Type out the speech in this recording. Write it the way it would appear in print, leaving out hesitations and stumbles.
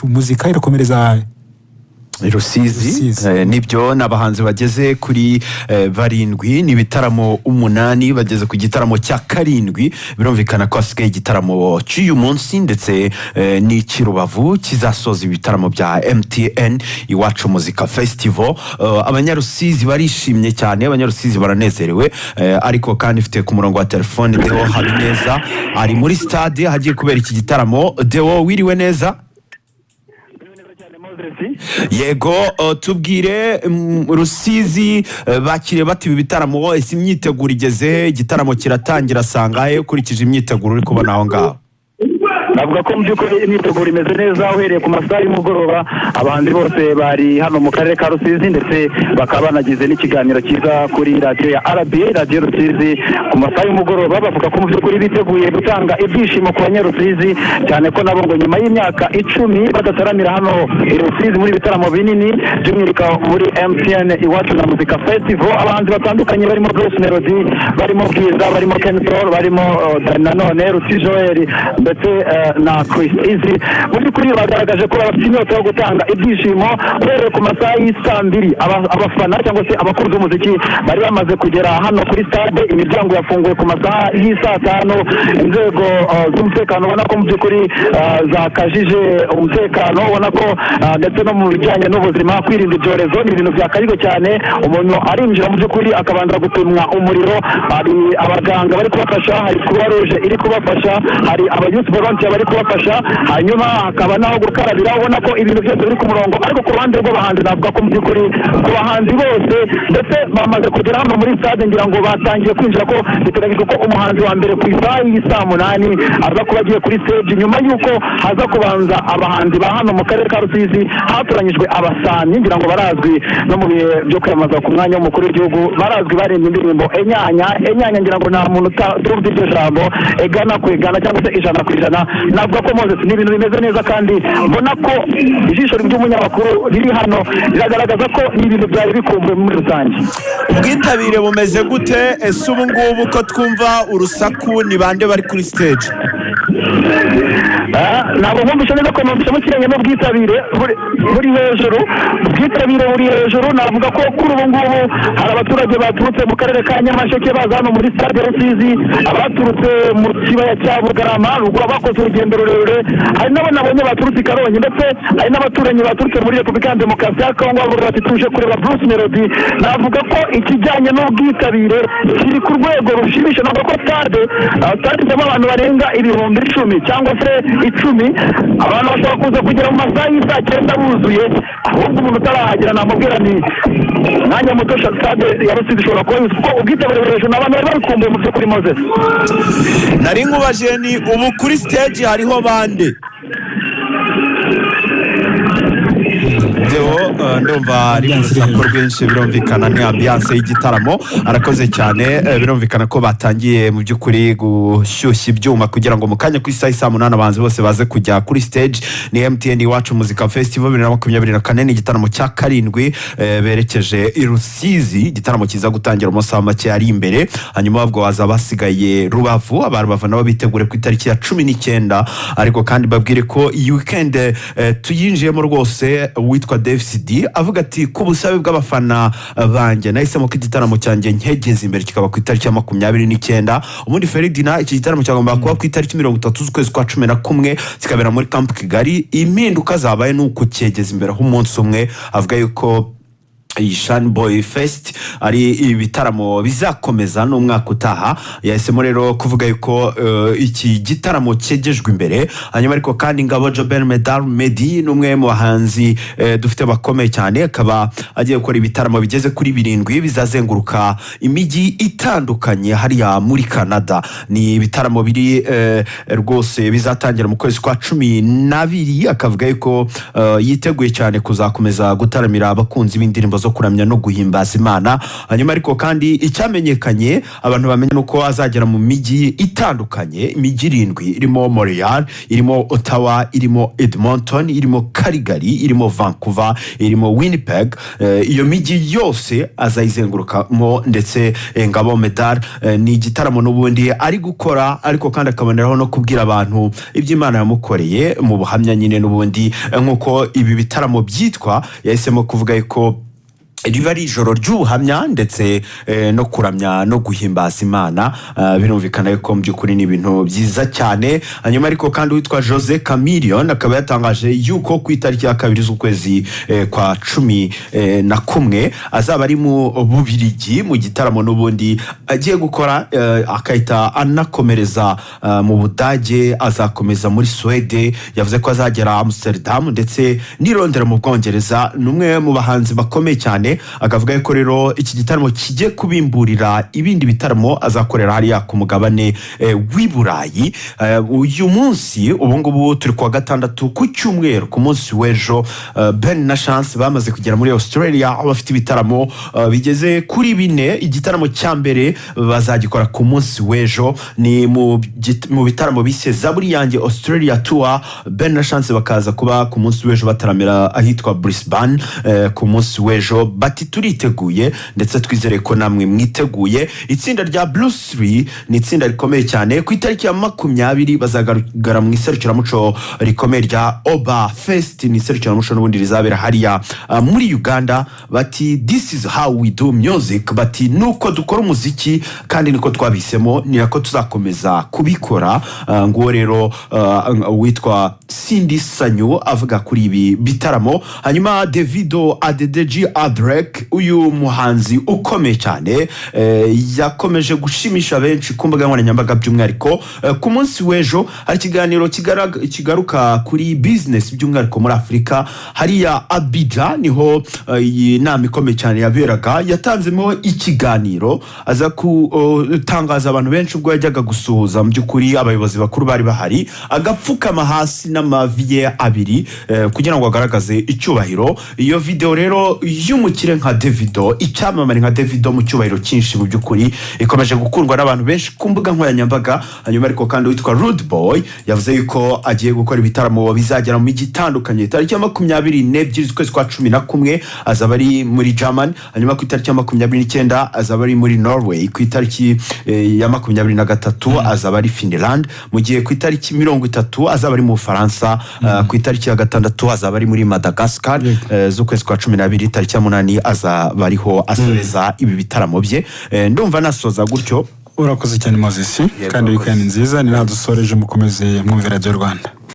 muzika irakomereza Rusizi nibyo nabahanzi bageze kuri barindwi ni bitaramo 8 bageze ku gitaramo cya karindwi birumvikana ko asigaye igitaramo cy'uyu munsi ndetse n'ikirubavu kizasoza ibitaramo bya MTN Iwacu Muzika Festival. Abanyarusizi barishimye cyane, abanyarusizi baranezerewe, ariko kandi ifite ku murongo wa telefone Deo Habineza ari muri stade hagiye kubera iki gitaramo. Deo, wiriwe neza? Yego, tubwire Rusizi bakire bati ibi bitaramo ese imyiteguro igeze, igitaramo kiratangira sangahe ukurikije imyiteguro uri kubona aho ngaho? navuga ko mbyukuri imyiteguro imeze neza uhereye ku masaha y'umugoroba abandi bose bari hano mu karere ka Rusizi ndetse bakaba banagize n'ikiganiro cyiza kuri radio ya RBA radio Rusizi ku masaha y'umugoroba bavuga ko mbyukuri biteguye gutanga ibyishimo ku banyarusizi cyane ko nabo ngo nyuma y'imyaka 10 badataramira hano i Rusizi muri bitaramo binini by'umwirika muri MTN Iwacu na Muzika Festival. Abahanzi batandukanye barimo Bruce Melody, barimo Bwiza, barimo Kentor, barimo Nanone Rusizi Joel ndetse na Chris Easy muri kuri bagaragaje ko bafite inyota yo gutanga ibyishimo rero ku masaha y'isambiri. Abafana cyangwa se abakunzi umuziki bari bamaze kugera hano kuri stade, imiryango yafunguye ku masaha y'isa 5. Inzego z'umutekano ubona ko mu by'ukuri zakajije umutekano, ubona ko ndetse no mu bijyanye n'ubuzima kwirinda ibyorezo ni ibintu byakajijwe cyane. Umuntu arinjira mu by'ukuri akabanza gupimwa umuriro, hari abaganga bari kubafasha, hari Croix Rouge iri kubafasha, hari abayuth volunteer bari kubafasha, hanyuma hakaba naho gukarabira. Ubona ko ibintu byose biri ku murongo, ariko ku ruhande rw'abahanzi navuga ko mu by'ukuri ku bahanzi bose ndetse bamaze kugera hano muri stade ngira ngo batangiye kwinjira, ko biteganyijwe ko umuhanzi wa mbere ku isaha y'isa 8 aza kuba agiye kuri stage nyuma y'uko haza kubanza abahanzi ba hano mu karere ka Rusizi. Hatoranyijwe abasani ngira ngo barazwi no mu bihe byo kwiyamamaza ku mwanya w'umukuru w'igihugu, barazwi barimba indirimbo enyanya ngira ngo nta muntu utumva iryo jambo egana ku igana cyangwa se ijana ku ijana. Navuga ko Moses ni ibintu bimeze neza kandi mbona ko ijisho ry'umunyamakuru riri hano riragaragaza ko ni ibintu byari bikumbuye muri rusange. Ubwitabire bumeze gute ese ubu ngubu ko twumva urusaku ni bande bari kuri stage? Ntabwo nkumvisha neza ko mu kirenge n'ubwitabire buri hejuru, ubwitabire buri hejuru. Navuga ko kuri ubu ngubu hari abaturage baturutse mu karere ka Nyamasheke baza hano muri stade Rusizi, abaturutse mu kibaya cya Bugarama ruguru bakoze urugendo rurerure, hari n'abo nabonye baturutse i Karongi ndetse hari n'abaturanyi baturutse muri Repubulika ya Demokarasi ya Kongo bavuga bati tuje kureba Bruce Melody. Navuga ko ikijyanye n'ubwitabire kiri ku rwego rushimisha. Navuga ko stade ifitemo abantu barenga 10,000 cyangwa se 10. Abantu bashobora kuza kugera mu masaha y'isa 9 buzuye, ahubwo umuntu utarahagera namubwira ni mwanya muto stade ya Rusizi ishobora kuba yuzuye kuko ubwitabire hejuru n'abantu bari bakumbuye mu by'ukuri. Moses, nari nkubaje ni ubu kuri stage hariho bande? Ndumva ari urusaku rwinshi, birumvikana ni ambiance y'igitaramo. Arakoze cyane, birumvikana ko batangiye mu by'ukuri gushyushya ibyuma kugira ngo mu kanya ku isaha y'isa 8 abanzi bose baze kujya kuri stage. Ni MTN Iwacu Muzika Festival 2024 ni igitaramo cya karindwi berekeje i Rusizi, igitaramo kiza gutangira mu masaha make ari imbere, hanyuma babwo baza basigaye Rubavu. Abantu nabo bitegure ku itariki ya 19, ariko kandi babwire ko iyi weekend tuyinjiyemo rwose. Witwa DFCD avuga ati ku busabe bw'abafana banjye nahisemo ko igitaramo cyanjye nkegeze imbere kikaba ku itariki ya 29. Ubundi Feridina iki gitaramo cyagomba kuba ku itariki 30 z'ukwezi kwa 11 kikabera muri Camp Kigali. Impinduka zabaye nuko cyegeze imbere umunsi umwe. Avuga yuko Shine Boy Fest ari ibitaramo bizakomeza n'umwaka utaha. Yahisemo rero kuvuga yuko iki gitaramo cyegejwe imbere. Hanyuma ariko kandi Ngabo Jobel Medi n'umwe mu bahanzi dufite bakomeye cyane, akaba agiye gukora ibitaramo bigeze kuri 7 bizazenguruka imijyi itandukanye hariya muri Canada. Ni ibitaramo biri rwose bizatangira mu kwezi kwa 12. Akavuga yuko yiteguye cyane kuzakomeza gutaramira abakunzi b'indirimbo zo kuramya no guhimbaza Imana. Hanyuma ariko kandi icyamenyekanye abantu bamenye nuko azagera mu migi itandukanye, imigi 7 irimo Montreal, irimo Ottawa, irimo Edmonton, irimo Calgary, irimo Vancouver, irimo Winnipeg. Iyo migi yose azayizengurukamo ndetse ngabo medal ni igitaramo n'ubundi ari gukora, ariko kandi akaboneraho no kubwira abantu iby'Imana yamukoreye mu buhamya nyine n'ubundi nkuko ibi bitaramo byitwa. Yahisemo kuvuga ko riba ari ijoro ry'ubuhamya ndetse no kuramya no guhimbaza Imana. Birumvikana yuko mu by'ukuri ni ibintu byiza cyane. Hanyuma ariko kandi witwa Jose Chameleone akaba yatangaje yuko ku itariki ya 2 z'ukwezi kwa 11 azaba ari mu Bubiligi mu gitaramo n'ubundi agiye gukora, akahita anakomereza mu Budage, azakomeza muri Swede. Yavuze ko azagera Amsterdam ndetse ni Londres mu Bwongereza. Numwe mu bahanzi bakomeye cyane, akavuga ko rero iki gitaramo kijye kubimburira ibindi bitaramo azakorera hariya ku mugabane w'Iburayi. Uyu munsi ubungubu turi kwa gatandatu ku cyumweru, ku munsi w'ejo Ben na Chance bamaze kugera muri Australia, aho bafite ibitaramo bigeze kuri 4. Igitaramo cya mbere bazagikora ku munsi w'ejo, ni mu bitaramo bise Zaburi yanjye Australia Tour. Ben na Chance bakaza kuba ku munsi w'ejo bataramira ahitwa Brisbane ku munsi w'ejo. Bati turiteguye ndetse twizere ko namwe mwiteguye. Itsinda rya Blues 3 ni itsinda rikomeye cyane. Ku itariki ya 20 bazagaragara mu iserukiramuco rikomeye rya Oba Fest, ni iserukiramuco n'ubundi rizabera hariya muri Uganda. Bati this is how we do music, bati nuko dukora umuziki kandi niko twabisemo, ni nako tuzakomeza kubikora. Ngo rero witwa Cindy Sanyu avuga kuri ibi bitaramo. Hanyuma Davido Adedeji Adrek, uyu muhanzi ukomeye cyane, yakomeje gushimisha benshi ku mbuga nkoranyambaga, by'umwihariko ku munsi w'ejo hari ikiganiro kigaruka kuri business by'umwihariko muri Afurika. Hariya Abidjan niho iyi nama ikomeye cyane yaberaga. Yatanzemo ikiganiro aza kutangaza abantu benshi ubwo yajyaga gusuhuza mu by'ukuri abayobozi bakuru bari bahari, agapfukama hasi n'amavi ye abiri kugira ngo agaragaze icyubahiro. Iyo video rero y'umukire nka Davido, icyamamare nka Davido mu cyubahiro cyinshi, mu by'ukuri ikomeje gukundwa n'abantu benshi ku mbuga nkoranyambaga. Hanyuma ariko kandi witwa Rude Boy yavuze yuko agiye gukora ibitaramo bizagera mu migi itandukanye. Tariki ya 22 z'ukwezi kwa 11 azaba ari muri Germany. Hanyuma ku itariki ya 29 azaba ari muri Norway. Ku itariki ya 23 azaba ari Finland. Mu gihe ku itariki 30 azaba ari mu Faransa. Ku itariki ya 6 azaba ari muri Madagascar. Z'ukwezi kwa 12 tariki ya 8 azaba ariho asoreza ibi bitaramo bye. Ndumva nasoza gutyo. Urakoze cyane Moses, kandi weekend nziza. Ni nadusoreje mukomeze mwumvira Radio Rwanda.